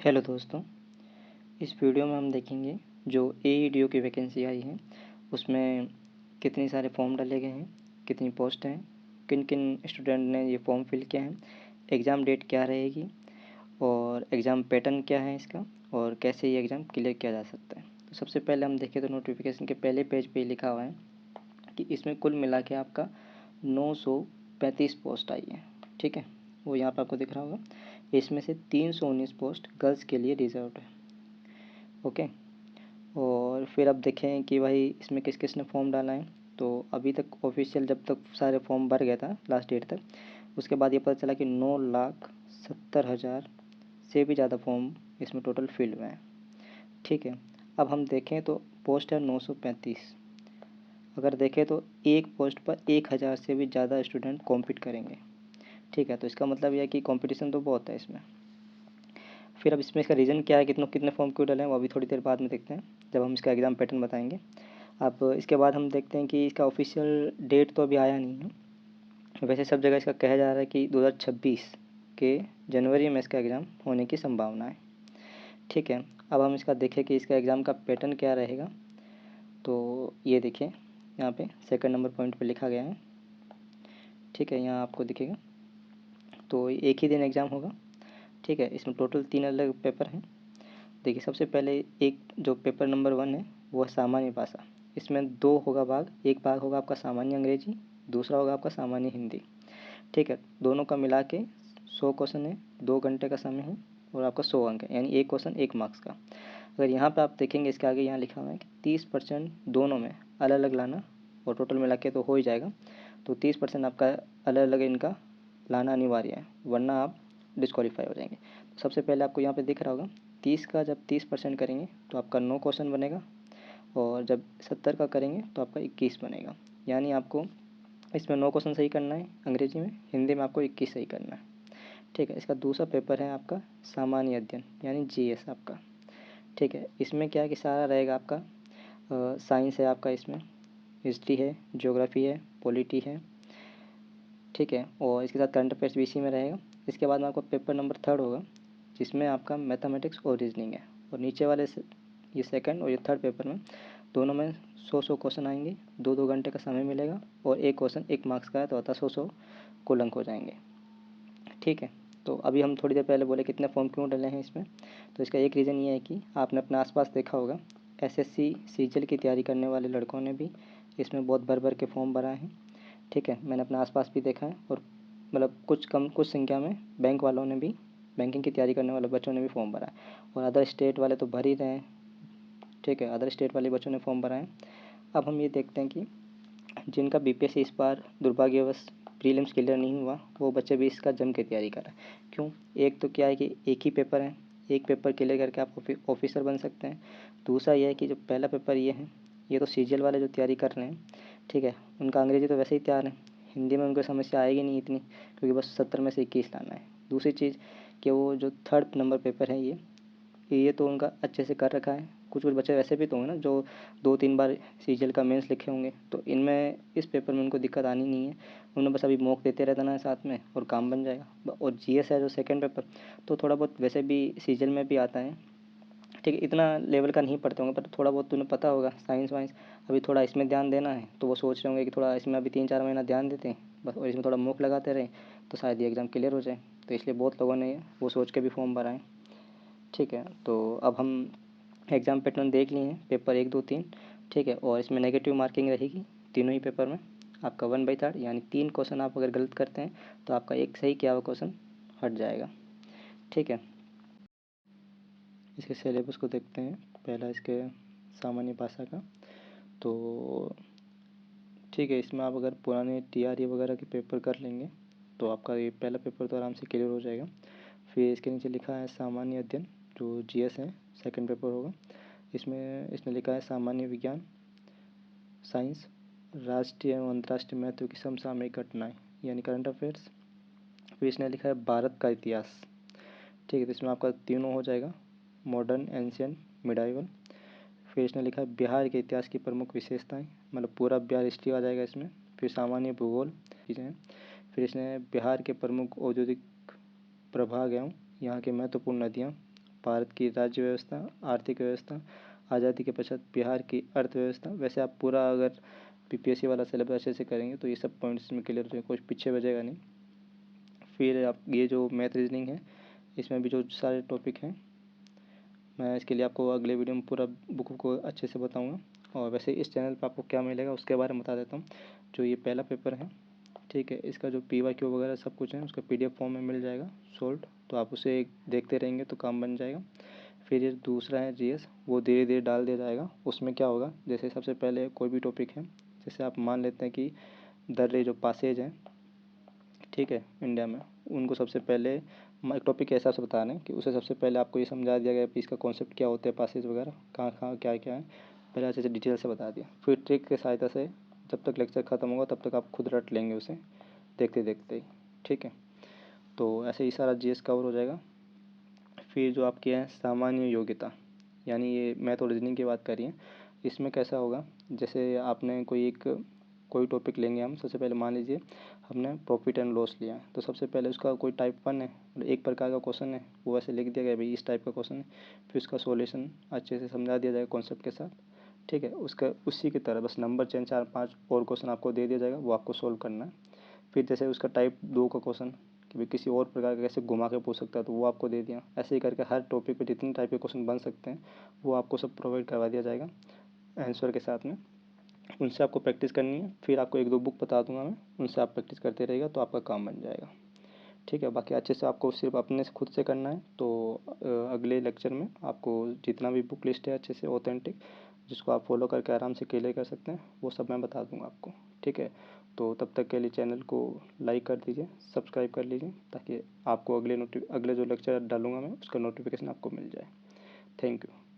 Hello दोस्तों, इस video में हम देखेंगे जो एईडीओ की वैकेंसी आई है उसमें कितने सारे फॉर्म डाले गए हैं, कितनी पोस्ट हैं, किन किन स्टूडेंट ने ये फॉर्म फिल किया है, एग्ज़ाम डेट क्या रहेगी और एग्ज़ाम पैटर्न क्या है इसका और कैसे ये एग्ज़ाम क्लियर किया जा सकता है। तो सबसे पहले हम देखें तो नोटिफिकेशन के पहले पेज पे लिखा हुआ है कि इसमें कुल मिला के आपका 935 पोस्ट आई है। ठीक है, वो यहाँ पर आपको दिख रहा होगा। इसमें से 319 पोस्ट गर्ल्स के लिए रिजर्व्ड है। ओके, और फिर अब देखें कि भाई इसमें किस किस ने फॉर्म डाला है। तो अभी तक ऑफिशियल जब तक सारे फॉर्म भर गया था लास्ट डेट तक, उसके बाद ये पता चला कि 9,70,000 से भी ज़्यादा फॉर्म इसमें टोटल फिल हुए हैं। ठीक है, अब हम देखें तो पोस्ट है 935। अगर देखें तो एक पोस्ट पर 1,000 से भी ज़्यादा स्टूडेंट कॉम्पीट करेंगे। ठीक है, तो इसका मतलब यह है कि कंपटीशन तो बहुत है इसमें। फिर अब इसमें इसका रीज़न क्या है, कितने फॉर्म क्यों डाले हैं, वो अभी थोड़ी देर बाद में देखते हैं जब हम इसका एग्ज़ाम पैटर्न बताएंगे। अब इसके बाद हम देखते हैं कि इसका ऑफिशियल डेट तो अभी आया नहीं है। वैसे सब जगह इसका कहा जा रहा है कि 2026 के जनवरी में इसका एग्ज़ाम होने की संभावना है। ठीक है, अब हम इसका देखें कि इसका एग्ज़ाम का पैटर्न क्या रहेगा। तो ये देखिए यहाँ पे सेकंड नंबर पॉइंट पे लिखा गया है। ठीक है, यहाँ आपको दिखेगा। तो एक ही दिन एग्ज़ाम होगा। ठीक है, इसमें टोटल 3 अलग पेपर हैं। देखिए, सबसे पहले एक जो पेपर नंबर 1 है वो है सामान्य भाषा। इसमें 2 होगा भाग, एक भाग होगा आपका सामान्य अंग्रेजी, दूसरा होगा आपका सामान्य हिंदी। ठीक है, दोनों का मिला के 100 क्वेश्चन है, 2 घंटे का समय है और आपका 100 अंक है, यानी एक क्वेश्चन 1 मार्क्स का। अगर यहाँ पे आप देखेंगे इसके आगे यहाँ लिखा हुआ है कि 30% दोनों में अलग अलग लाना और टोटल मिला के तो हो ही जाएगा। तो 30% आपका अलग अलग इनका लाना अनिवार्य है, वरना आप डिस्क्वालीफाई हो जाएंगे। तो सबसे पहले आपको यहाँ पे दिख रहा होगा 30 का जब 30% करेंगे तो आपका 9 क्वेश्चन बनेगा और जब 70 का करेंगे तो आपका 21 बनेगा। यानी आपको इसमें 9 क्वेश्चन सही करना है अंग्रेजी में, हिंदी में आपको 21 सही करना है। ठीक है, इसका दूसरा पेपर है आपका सामान्य अध्ययन यानी जीएस आपका। ठीक है, इसमें क्या है कि सारा रहेगा आपका साइंस है आपका, इसमें हिस्ट्री है, ज्योग्राफी है, पॉलिटी है। ठीक है, और इसके साथ करंट अफेयर्स भी इसी में रहेगा। इसके बाद में आपका पेपर नंबर 3 होगा जिसमें आपका मैथमेटिक्स और रीजनिंग है, और नीचे वाले ये सेकंड और ये थर्ड पेपर में दोनों में 100 क्वेश्चन आएंगे, 2 घंटे का समय मिलेगा और एक क्वेश्चन 1 मार्क्स का है, तो आता 100 कुल अंक हो जाएंगे। ठीक है, तो अभी हम थोड़ी देर पहले बोले कितने फॉर्म क्यों डले हैं इसमें। तो इसका एक रीज़न ये है कि आपने अपने आसपास देखा होगा एसएससी सीजीएल की तैयारी करने वाले लड़कों ने भी इसमें बहुत भर भर के फॉर्म भरा है। ठीक है, मैंने अपने आसपास भी देखा है, और मतलब कुछ संख्या में बैंक वालों ने भी, बैंकिंग की तैयारी करने वाले बच्चों ने भी फॉर्म भरा है, और अदर स्टेट वाले तो भर ही रहे हैं। ठीक है, अदर स्टेट वाले बच्चों ने फॉर्म भरा है। अब हम ये देखते हैं कि जिनका बीपीएससी इस बार दुर्भाग्यवश प्रीलिम्स क्लियर नहीं हुआ, वो बच्चे भी इसका जम के तैयारी कर रहे हैं। क्यों? एक तो क्या है कि एक ही पेपर है, एक पेपर क्लियर करके आप ऑफिसर बन सकते हैं। दूसरा यह है कि जो पहला पेपर ये है, ये तो सीजीएल वाले जो तैयारी कर रहे हैं, ठीक है, उनका अंग्रेजी तो वैसे ही तैयार है, हिंदी में उनको समस्या आएगी नहीं इतनी, क्योंकि बस 70 में से 21 लाना है। दूसरी चीज़ कि वो जो थर्ड नंबर पेपर है ये तो उनका अच्छे से कर रखा है। कुछ कुछ बच्चे वैसे भी तो होंगे ना जो 2-3 बार सीजीएल का मेंस लिखे होंगे, तो इनमें इस पेपर में उनको दिक्कत आनी नहीं है। उन्हें बस अभी मॉक देते रहना है साथ में और काम बन जाएगा। और जीएस है जो सेकंड पेपर, तो थोड़ा बहुत वैसे भी सीजीएल में भी आता है। ठीक है, इतना लेवल का नहीं पढ़ते होंगे, पर थोड़ा बहुत तुम्हें पता होगा साइंस वाइंस। अभी थोड़ा इसमें ध्यान देना है, तो वो सोच रहे होंगे कि थोड़ा इसमें अभी 3-4 महीना ध्यान देते हैं बस, और इसमें थोड़ा मॉक लगाते रहें तो शायद ये एग्ज़ाम क्लियर हो जाए। तो इसलिए बहुत लोगों ने वो सोच के भी फॉर्म भरा है। ठीक है, तो अब हम एग्ज़ाम पैटर्न देख लिए हैं, पेपर 1, 2, 3। ठीक है, और इसमें नेगेटिव मार्किंग रहेगी तीनों ही पेपर में। आपका 1/3 यानी 3 क्वेश्चन आप अगर गलत करते हैं तो आपका एक सही किया हुआ क्वेश्चन हट जाएगा। ठीक है, इसके सिलेबस को देखते हैं। पहला इसके सामान्य भाषा का। तो ठीक है, इसमें आप अगर पुराने टीआरई वगैरह के पेपर कर लेंगे तो आपका ये पहला पेपर तो आराम से क्लियर हो जाएगा। फिर इसके नीचे लिखा है सामान्य अध्ययन, जो जीएस है, सेकंड पेपर होगा। इसमें इसने लिखा है सामान्य विज्ञान, साइंस, राष्ट्रीय एवं अंतर्राष्ट्रीय महत्व की समसामयिक घटनाएं यानी करंट अफेयर्स। फिर इसने लिखा है भारत का इतिहास। ठीक है, तो इसमें आपका तीनों हो जाएगा, मॉडर्न, एंशियंट, मिडाइवल। फिर इसने लिखा है बिहार के इतिहास की प्रमुख विशेषताएं, मतलब पूरा बिहार हिस्ट्री आ जाएगा इसमें। फिर सामान्य भूगोल चीज़ें हैं। फिर इसने बिहार के प्रमुख औद्योगिक प्रभाग एवं यहाँ की महत्वपूर्ण नदियाँ, भारत की राज्य व्यवस्था, आर्थिक व्यवस्था, आज़ादी के पश्चात बिहार की अर्थव्यवस्था। वैसे आप पूरा अगर पीपीएससी वाला सिलेबस अच्छे से करेंगे तो ये सब पॉइंट्स में क्लियर हो जाएगा, कुछ पीछे बचेगा नहीं। फिर आप ये जो मैथ रीजनिंग है इसमें भी जो सारे टॉपिक हैं मैं इसके लिए आपको अगले वीडियो में पूरा बुक को अच्छे से बताऊंगा। और वैसे इस चैनल पर आपको क्या मिलेगा उसके बारे में बता देता हूँ। जो ये पहला पेपर है, ठीक है, इसका जो PYQ वगैरह सब कुछ है उसका PDF फॉर्म में मिल जाएगा सोल्ड, तो आप उसे देखते रहेंगे तो काम बन जाएगा। फिर ये दूसरा है GS, वो धीरे धीरे डाल दिया जाएगा। उसमें क्या होगा, जैसे सबसे पहले कोई भी टॉपिक है, जैसे आप मान लेते हैं कि दर्रे जो पासेज हैं, ठीक है, इंडिया में, उनको सबसे पहले एक टॉपिक के हिसाब से बता रहे हैं कि उसे सबसे पहले आपको ये समझा दिया गया कि इसका कॉन्सेप्ट क्या होता है, पासेज वगैरह कहाँ कहाँ क्या क्या है, पहले अच्छे से डिटेल से बता दिया। फिर ट्रिक की सहायता से जब तक लेक्चर ख़त्म होगा तब तक आप खुद रट लेंगे उसे देखते देखते ही, ठीक है। तो ऐसे ही सारा GS कवर हो जाएगा। फिर जो आपकी है सामान्य योग्यता, यानी ये मैथ और रीजनिंग की बात करिए। इसमें कैसा होगा, जैसे आपने कोई टॉपिक लेंगे हम, सबसे पहले मान लीजिए हमने प्रॉफिट एंड लॉस लिया है, तो सबसे पहले उसका कोई टाइप 1 है, मतलब एक प्रकार का क्वेश्चन है, वो ऐसे लिख दिया गया भाई इस टाइप का क्वेश्चन है। फिर उसका सॉल्यूशन अच्छे से समझा दिया जाएगा कॉन्सेप्ट के साथ, ठीक है। उसका उसी की तरह बस नंबर चेंज 4-5 और क्वेश्चन आपको दे दिया जाएगा, वो आपको सोल्व करना है। फिर जैसे उसका टाइप 2 का क्वेश्चन कि भाई किसी और प्रकार का कैसे घुमा के पूछ सकता है, तो वो आपको दे दिया। ऐसे ही करके हर टॉपिक पे जितने टाइप के क्वेश्चन बन सकते हैं वो आपको सब प्रोवाइड करवा दिया जाएगा आंसर के साथ में। उनसे आपको प्रैक्टिस करनी है। फिर आपको 1-2 बुक बता दूंगा मैं, उनसे आप प्रैक्टिस करते रहिएगा तो आपका काम बन जाएगा, ठीक है। बाकी अच्छे से आपको सिर्फ अपने से खुद से करना है। तो अगले लेक्चर में आपको जितना भी बुक लिस्ट है अच्छे से ऑथेंटिक, जिसको आप फॉलो करके आराम से क्लियर कर सकते हैं, वो सब मैं बता दूंगा आपको, ठीक है। तो तब तक के लिए चैनल को लाइक कर दीजिए, सब्सक्राइब कर लीजिए, ताकि आपको अगले जो लेक्चर डालूंगा मैं उसका नोटिफिकेशन आपको मिल जाए। Thank you.